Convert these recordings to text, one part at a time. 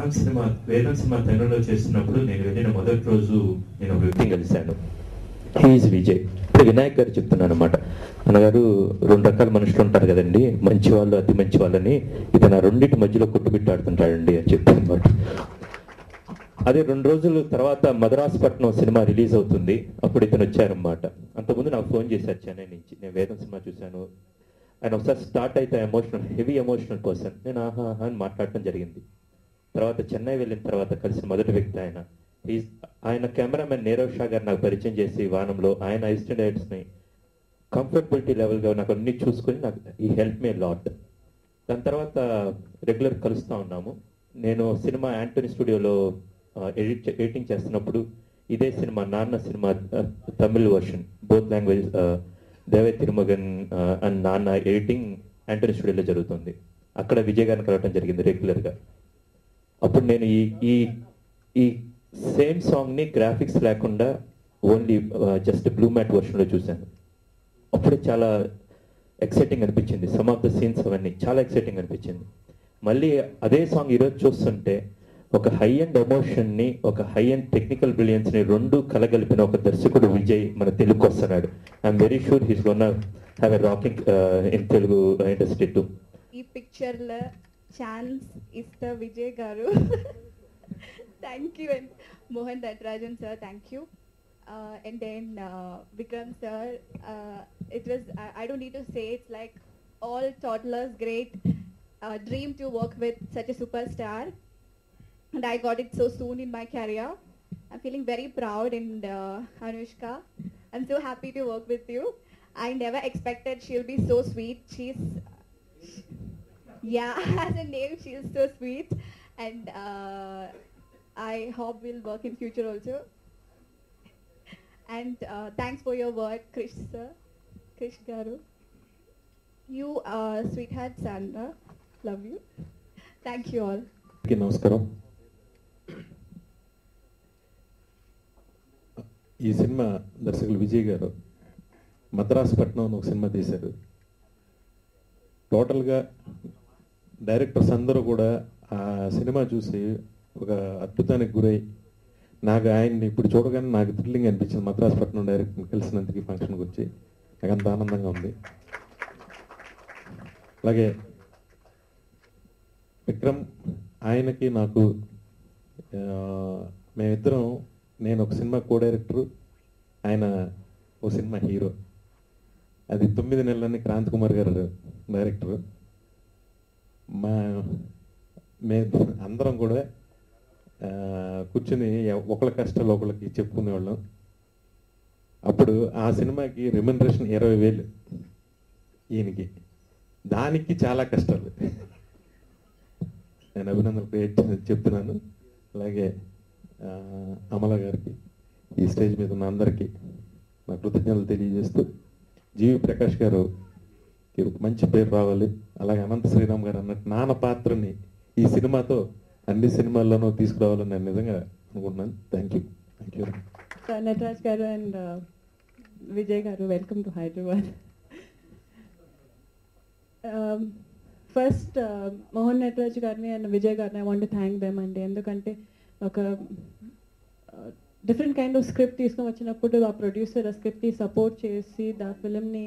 వేదం సినిమా తెలంగాణలో చేస్తున్నప్పుడు నేను వెళ్ళిన మొదటి రోజు నేను ఒక వ్యక్తిని కలిశాను. హీఈస్ విజయ్. ఇప్పుడు వినాయక్ గారు చెప్తున్నాను అనమాట. అన్నగారు 2 రకాల మనుషులు ఉంటారు కదండి, మంచి వాళ్ళు, అతి మంచి వాళ్ళని. ఇతను 2 మధ్యలో కొట్టుబిట్టాడుతుంటాడండి అని చెప్పాను. అదే 2 రోజుల తర్వాత మద్రాసుపట్నం సినిమా రిలీజ్ అవుతుంది. అప్పుడు ఇతను వచ్చారనమాట. అంతకుముందు నాకు ఫోన్ చేశారు చెన్నై నుంచి. నేను వేదం సినిమా చూశాను. ఆయన ఒకసారి స్టార్ట్ అయితే హెవీ ఎమోషనల్ పర్సన్. నేను ఆహా అని మాట్లాడటం జరిగింది. తర్వాత చెన్నై వెళ్ళిన తర్వాత కలిసిన మొదటి వ్యక్తి ఆయన. ఆయన కెమెరామెన్ నీరవ్ షా గారు నాకు పరిచయం చేసి వానంలో ఆయన అసిస్టెంట్ డైరెక్టర్స్ని కంఫర్టబిలిటీ లెవెల్గా నాకు అన్ని చూసుకొని నాకు ఈ హెల్ప్ మే లాట్. దాని తర్వాత రెగ్యులర్ కలుస్తూ ఉన్నాము. నేను సినిమా యాంటోనీ స్టూడియోలో ఎడిటింగ్ చేస్తున్నప్పుడు ఇదే cinema Nanna cinema Tamil version both language Deiva Thirumagan and Nanna editing Antony స్టూడియోలో జరుగుతుంది. అక్కడ విజయ్ గారిని కలవటం జరిగింది రెగ్యులర్గా. అప్పుడు నేను ఈ సేమ్ సాంగ్ని గ్రాఫిక్స్ లేకుండా ఓన్లీ జస్ట్ బ్లూ మ్యాట్ వర్షన్లో చూశాను. అప్పుడే చాలా ఎక్సైటింగ్ అనిపించింది. సమ్ ఆఫ్ ద సీన్స్ అవన్నీ చాలా ఎక్సైటింగ్ అనిపించింది. మళ్ళీ అదే సాంగ్ ఈరోజు చూస్తుంటే ఒక హై అండ్ ఎమోషన్ని, ఒక హై అండ్ టెక్నికల్ బ్రిలియన్స్ని 2 కలగలిపిన ఒక దర్శకుడు విజయ్ మన తెలుగుకి వస్తున్నాడు. I'm very sure he's gonna have a rocking in Telugu industry to. ఈ పిక్చర్లో ఛాన్స్ ఇస్తా విజయ్ గారు. Thank you. And Mohan Natarajan sir, thank you. And then Vikram sir, it was I don't need to say, it's like all toddlers great dream to work with such a superstar, and I got it so soon in my career. I'm feeling very proud, and Anushka, I'm so happy to work with you. I never expected she'll be so sweet. As a name, she is so sweet, and I hope we'll work in future also. And thanks for your word, Krish sir, Krish garu. You are sweetheart, Sandra. Love you. Thank you all. నమస్కారం. ఈ cinema దర్శకులు విజయ్ గారు మద్రాసుపట్నం ఒక cinema తీశారు. టోటల్గా directors అందరూ కూడా ఆ సినిమా చూసి ఒక అద్భుతానికి గురై, నాకు ఆయన్ని ఇప్పుడు చూడగానే నాకు థ్రిల్లింగ్ అనిపించింది. మద్రాసుపట్నం డైరెక్టర్ని కలిసినందుకు ఫంక్షన్కి వచ్చి నాకు అంత ఆనందంగా ఉంది. అలాగే విక్రమ్, ఆయనకి నాకు మేమిద్దరం, నేను ఒక సినిమా కో డైరెక్టరు, ఆయన ఒక సినిమా హీరో. అది 9 నెలలని క్రాంత్ కుమార్ గారు డైరెక్టరు. మేము అందరం కూడా కూర్చుని ఒకళ్ళ కష్టాలు ఒకళ్ళకి చెప్పుకునేవాళ్ళం. అప్పుడు ఆ సినిమాకి రెమ్యునరేషన్ 20,000 ఈయనకి. దానికి చాలా కష్టాలు. నేను అభినందనలు చెప్తున్నాను. అలాగే అమల గారికి, ఈ స్టేజ్ మీద ఉన్న అందరికీ నా కృతజ్ఞతలు తెలియజేస్తూ, జీవి ప్రకాష్ గారు మంచి పేరు రావాలి. అలాగే అనంత శ్రీరామ్ గారు అన్నట్టు నాన్న పాత్రని ఈ సినిమాతో అన్ని సినిమాల్లోనూ తీసుకురావాలని నేను నిజంగా అనుకుంటున్నాను. Thank you. Nataraj garu and Vijay garu, welcome to Hyderabad. First, Mohan Nataraj garni and Vijay garni, I want to thank them andi. Endukante oka different kind of script తీసుకొని వచ్చినప్పుడు ఆ ప్రొడ్యూసర్ ఆ స్క్రిప్ట్ని సపోర్ట్ చేసి ఆ ఫిల్మ్ని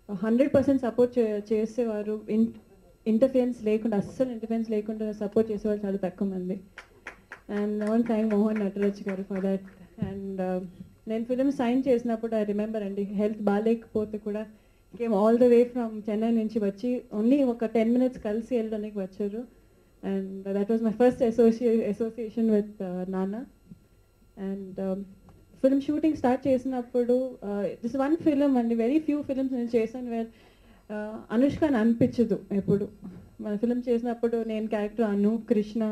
100% support చేసేవారు. Interference లేకుండా, అస్సలు interference లేకుండా సపోర్ట్ చేసేవాళ్ళు చాలా తక్కువ మంది. And I want thank Mohan Nataraj గారు ఫర్ దట్. అండ్ నేను ఫిలిం సైన్ చేసినప్పుడు ఐ రిమెంబర్ అండి, హెల్త్ బాగాలేకపోతే కూడా came all the way from Chennai నుంచి వచ్చి ఓన్లీ ఒక 10 minutes కలిసి వెళ్ళడానికి వచ్చారు. And that was my first association with నాన్న. అండ్ ఫిల్మ్ షూటింగ్ స్టార్ట్ చేసినప్పుడు దిస్ వన్ ఫిలిం అండి, వెరీ ఫ్యూ ఫిలిమ్స్ నేను చేశాను వేర్ అనుష్క అని అనిపించదు. ఎప్పుడు మన ఫిలిం చేసినప్పుడు నేను character Anu, Krishna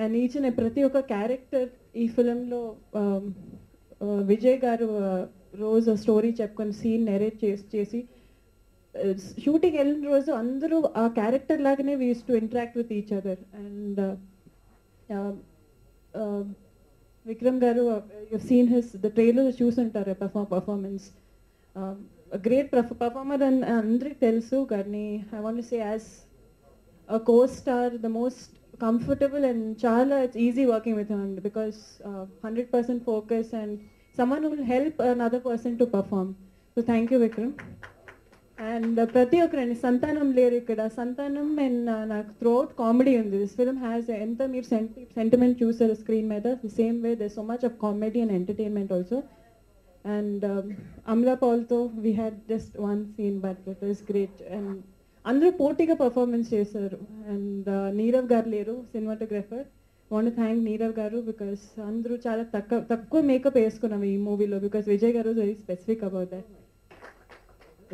and each and ప్రతి ఒక్క క్యారెక్టర్ ఈ ఫిలింలో విజయ్ గారు రోజు స్టోరీ చెప్పుకొని సీన్ నెరేట్ చేసి షూటింగ్ వెళ్ళిన రోజు అందరూ ఆ క్యారెక్టర్ లాగానే we use to interact with each other. And Vikram గారు, యు సీన్ ద ట్రైలర్ చూసుంటారు పర్ఫార్మెన్స్. గ్రేట్ పర్ఫార్మర్ అని అందరికి తెలుసు, కానీ I want to say as a co-star, the most comfortable and chala it's easy working with him because 100% focus and someone who will help another person to perform. So thank you, Vikram. And ప్రతి ఒక్కరండి సంతానం లేరు ఇక్కడ Santhanam and నాకు throughout comedy ఉంది this film has ఎంత మీరు sentiment చూసారు screen మీద the same way they so much of comedy and entertainment also and Amala పాల్తో we had just one scene but it was great and అందరూ పోటీగా పర్ఫార్మెన్స్ చేశారు అండ్ నీరవ్ గారు లేరు సినిమాటోగ్రఫర్ వాంట్ థ్యాంక్ నీరవ్ గారు బికాస్ అందరూ చాలా తక్కువ మేకప్ వేసుకున్నాం ఈ మూవీలో బికాస్ విజయ్ గారు very specific about that.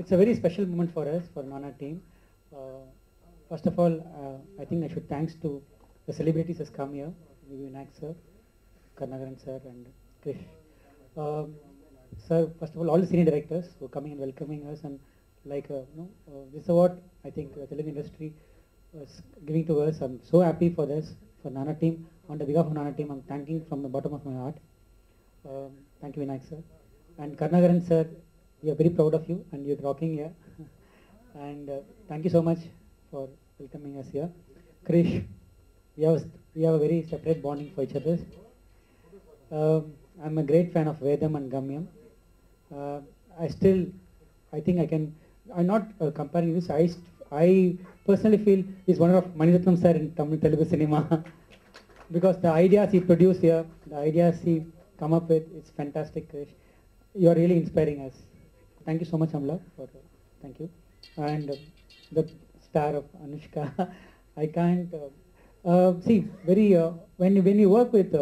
It's a very special moment for us, for Nana team. First of all, I think I should thanks to the celebrities has come here, Vinayak sir, Karnagaran sir and Krish. Sir, first of all the senior directors who are coming and welcoming us and like, this award I think the Telugu industry was giving to us. I'm so happy for this, for Nana team. On the behalf of Nana team, I'm thanking from the bottom of my heart. Thank you Vinayak sir. And Karnagaran sir, we are very proud of you and you're rocking here. And thank you so much for welcoming us here. Krish, we have a very separate bonding for each other. I'm a great fan of Vedam and Gamyam. I think I'm not comparing this. I personally feel he's one of Maniratnam sir in Tamil Telugu cinema because the ideas he produced here, the ideas he come up with, it's fantastic, Krish. You are really inspiring us. Thank you so much, Amla, thank you. And the star of Anushka, I can't see when you work with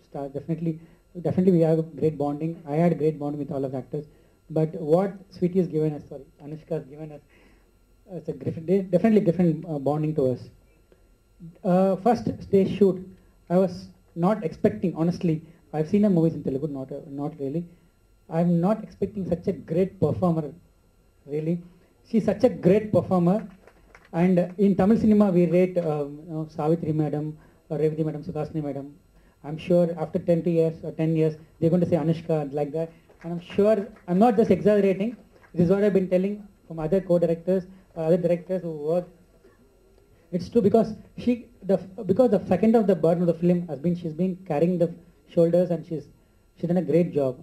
star, definitely we have great bonding. I had great bonding with all of the actors. But what Sweetie has given us, Anushka has given us, it's a definitely different bonding to us. First day shoot, I was not expecting, honestly. I've seen her movies in Telugu, not really. I'm not expecting such a great performer, really. She's such a great performer. And in Tamil cinema, we rate Savitri madam, or Revati madam, Sukasni madam. I'm sure after 10 years, they're going to say Anushka like that. And I'm sure, I'm not just exaggerating. This is what I've been telling from other co-directors, other directors who work. It's true because because the second of the burden of the film has been, she's been carrying the shoulders and she's done a great job.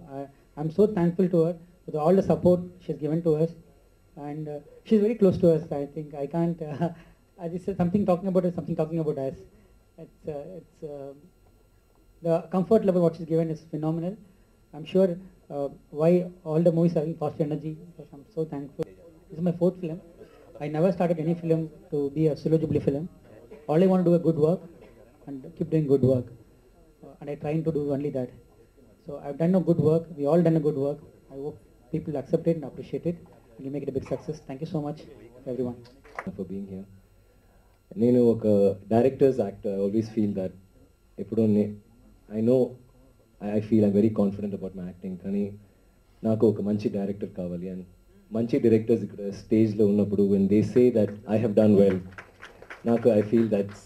I'm so thankful to her for all the support she's given to us, and she's very close to us. I think I can't. This is something talking about us, something talking about us. It's the comfort level what she's given is phenomenal. I'm sure why all the movies are having positive energy. Because I'm so thankful. This is my 4th film. I never started any film to be a solo Jubilee film. All I want to do a good work and keep doing good work, and I trying to do only that. So I've done a good work. We all done a good work. I hope people accept it and appreciate it, and you make it a big success. Thank you so much, everyone, for being here. నేను ఒక directors actor always feel that ఎప్పుడో I feel I'm very confident about my acting, కానీ నాకు ఒక మంచి director కావాలి. And మంచి directors ఇక్కడ స్టేజ్లో ఉన్నప్పుడు when they say that I have done well, నాకు I feel that's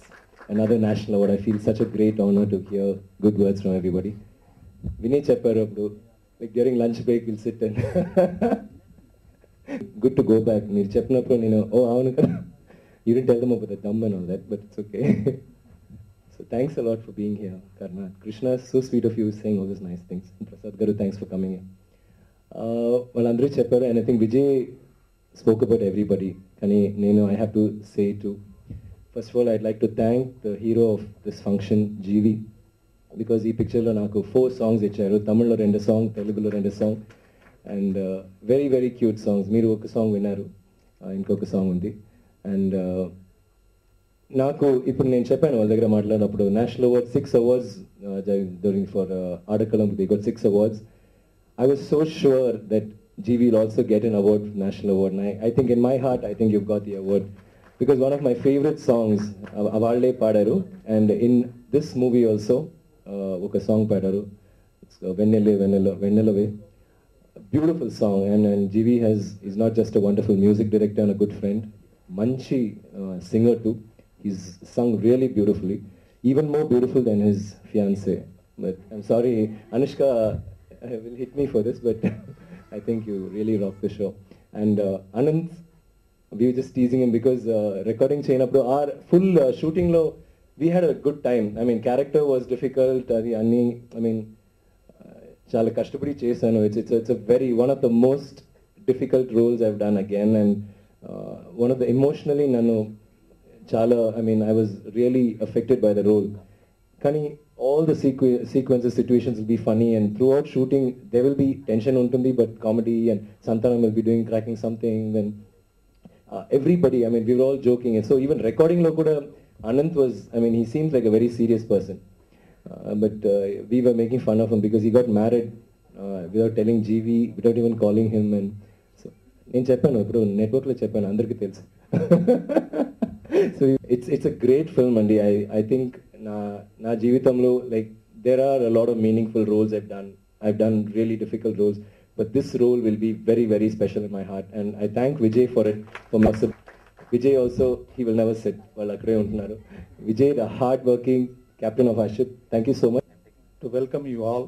another national award. I feel such a great honour to hear good words from everybody. Vinay చెప్పారు అప్పుడు, like during lunch break will sit and good to go back. మీరు చెప్పినప్పుడు నేను అవును కదా, you didn't tell them about the dumb and all that, but it's okay. So thanks a lot for being here Karna. Krishna, so sweet of you saying all these nice things. Prasad garu, thanks for coming here. వాళ్ళందరూ చెప్పారు, and I think Vijay spoke about everybody, కానీ నేను I have to say to first of all I'd like to thank the hero of this function, Jeevi, because ఈ పిక్చర్లో నాకు 4 songs ఇచ్చారు. తమిళ్లో 2 songs, తెలుగులో 2 songs, and very very cute songs. మీరు ఒక సాంగ్ విన్నారు, ఇంకొక సాంగ్ ఉంది. అండ్ నాకు ఇప్పుడు నేను చెప్పాను వాళ్ళ దగ్గర మాట్లాడినప్పుడు, national award 6 awards during for Adakalam, they got 6 awards. I was so sure that GV will also get an award, national award, and I think in my heart I think you've got the award, because one of my favorite songs Avalle Padaru, and in this movie also oka song padaru, it's Vennelave, beautiful song. And GV is not just a wonderful music director and a good friend, manchi singer too. He's sung really beautifully, even more beautiful than his fiancée. But I'm sorry, Anushka will hit me for this, but I think you really rock the show. And Anand, we were just teasing him because recording chainappudu our full shooting lo we had a good time. I mean, character was difficult. I mean, చాలా కష్టపడి చేశాను. It's a very one of the most difficult roles I've done again, and one of the emotionally nanu chala, I mean, I was really affected by the role. Kani all the sequences, situations will be funny, and throughout shooting there will be tension untundi, but comedy, and Santanam will be doing cracking something, and everybody, I mean, we were all joking, and so even recording lo kuda Anant was, I mean, he seems like a very serious person, but we were making fun of him because he got married without telling GV, without even calling him, and so నేను చెప్పాను ఇప్పుడు నెట్వర్క్లో చెప్పాను అందరికీ తెలుసు. So it's a great film అండి. I think నా జీవితంలో like there are a lot of meaningful roles I've done really difficult roles, but this role will be very, very special in my heart, and I thank Vijay for it. Vijay also, he will never sit while akkade untunaru. Vijay, the hard working captain of our ship, thank you so much. To welcome you all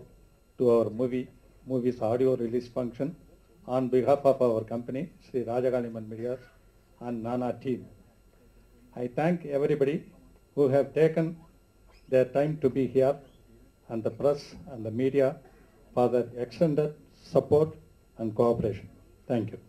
to our movie's audio release function on behalf of our company, Sri Rajagaliman Media and Nana team. I thank everybody who have taken their time to be here, and the press and the media for their extended support and cooperation. Thank you.